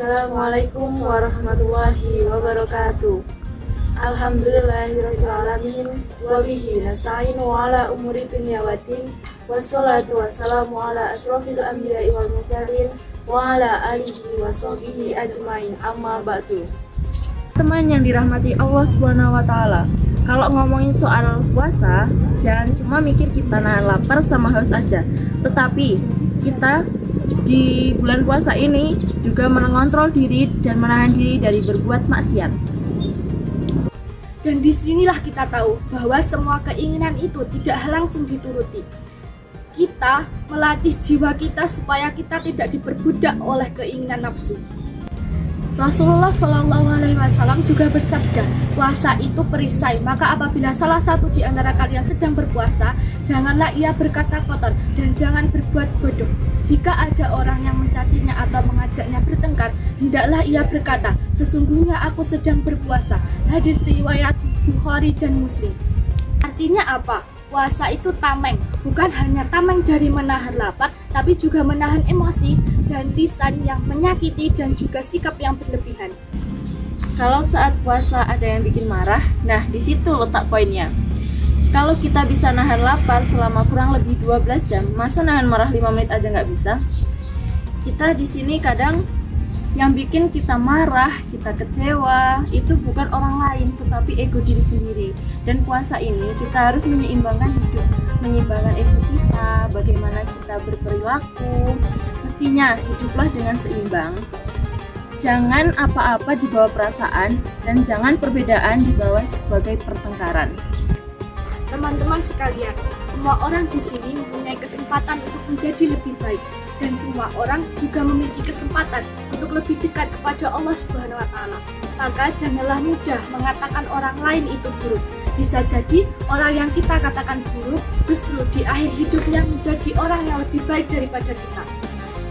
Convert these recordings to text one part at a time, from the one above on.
Assalamualaikum warahmatullahi wabarakatuh. Alhamdulillahirrahmanirrahim. Wabihi nasta'inu ala umuri dunya waddin. Wassalatu wassalamu ala ashrafil anbiya'i wal mursalin wa ala alihi wa sahbihi ajmain, amma ba'du. Teman yang dirahmati Allah Subhanahu wa Ta'ala, kalau ngomongin soal puasa, jangan cuma mikir kita nahan lapar sama haus aja, tetapi kita di bulan puasa ini juga mengontrol diri dan menahan diri dari berbuat maksiat. Dan disinilah kita tahu bahwa semua keinginan itu tidak langsung dituruti. Kita melatih jiwa kita supaya kita tidak diperbudak oleh keinginan nafsu. Rasulullah SAW juga bersabda, puasa itu perisai, maka apabila salah satu di antara kalian sedang berpuasa, janganlah ia berkata kotor dan jangan berbuat bodoh. Jika ada orang yang mencacinya atau mengajaknya bertengkar, hendaklah ia berkata, sesungguhnya aku sedang berpuasa. Hadis riwayat Bukhari dan Muslim. Artinya apa? Puasa itu tameng, bukan hanya tameng dari menahan lapar, tapi juga menahan emosi dan lisan yang menyakiti dan juga sikap yang berlebihan. Kalau saat puasa ada yang bikin marah, nah di situ letak poinnya. Kalau kita bisa nahan lapar selama kurang lebih 12 jam, masa nahan marah 5 menit aja nggak bisa? Kita di sini kadang yang bikin kita marah, kita kecewa, itu bukan orang lain, tetapi ego diri sendiri. Dan puasa ini kita harus menyeimbangkan hidup, menyeimbangkan ego kita, bagaimana kita berperilaku. Mestinya hiduplah dengan seimbang. Jangan apa-apa dibawa perasaan, dan jangan perbedaan dibawa sebagai pertengkaran. Teman-teman sekalian, semua orang di sini mempunyai kesempatan untuk menjadi lebih baik. Dan semua orang juga memiliki kesempatan untuk lebih dekat kepada Allah Subhanahu wa Ta'ala. Maka janganlah mudah mengatakan orang lain itu buruk. Bisa jadi orang yang kita katakan buruk justru di akhir hidupnya menjadi orang yang lebih baik daripada kita.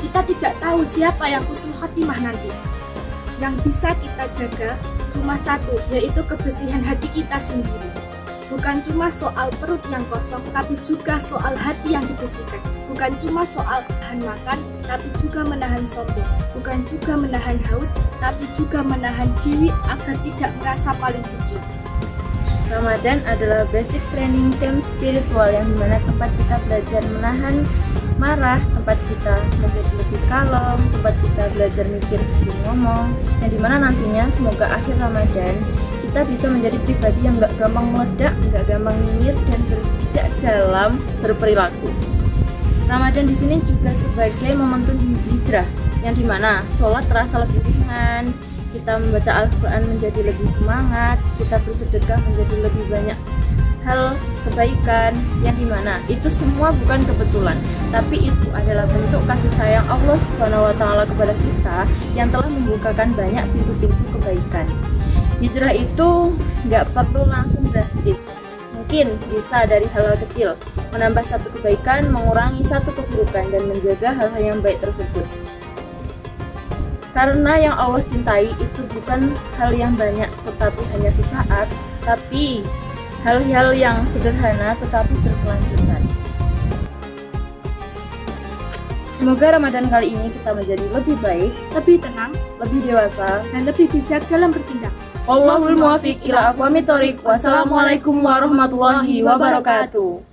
Kita tidak tahu siapa yang husnul khotimah nanti. Yang bisa kita jaga cuma satu, yaitu kebersihan hati kita sendiri. Bukan cuma soal perut yang kosong, tapi juga soal hati yang dibersihkan. Bukan cuma soal tahan makan, tapi juga menahan sombong. Bukan juga menahan haus, tapi juga menahan diri agar tidak merasa paling suci. Ramadan adalah basic training camp spiritual yang dimana tempat kita belajar menahan marah, tempat kita menjadi lebih kalem, tempat kita belajar mikir sebelum ngomong, yang dimana nantinya semoga akhir Ramadan kita bisa menjadi pribadi yang gak gampang meledak, gak gampang nyinyir, dan berbijak dalam berperilaku. Ramadan di sini juga sebagai momentum hijrah, yang dimana sholat terasa lebih ringan, kita membaca Al-Quran menjadi lebih semangat, kita bersedekah menjadi lebih banyak hal kebaikan, yang dimana itu semua bukan kebetulan, tapi itu adalah bentuk kasih sayang Allah Subhanahu wa Ta'ala kepada kita yang telah membukakan banyak pintu-pintu kebaikan. Hijrah itu nggak perlu langsung drastis, mungkin bisa dari hal-hal kecil, menambah satu kebaikan, mengurangi satu keburukan, dan menjaga hal-hal yang baik tersebut. Karena yang Allah cintai itu bukan hal yang banyak, tetapi hanya sesaat, tapi hal-hal yang sederhana tetapi berkelanjutan. Semoga Ramadan kali ini kita menjadi lebih baik, Lebih tenang, lebih dewasa, dan lebih bijak dalam bertindak. Wallahul muwaffiq ila aqwamit thoriq. Wassalamualaikum warahmatullahi wabarakatuh.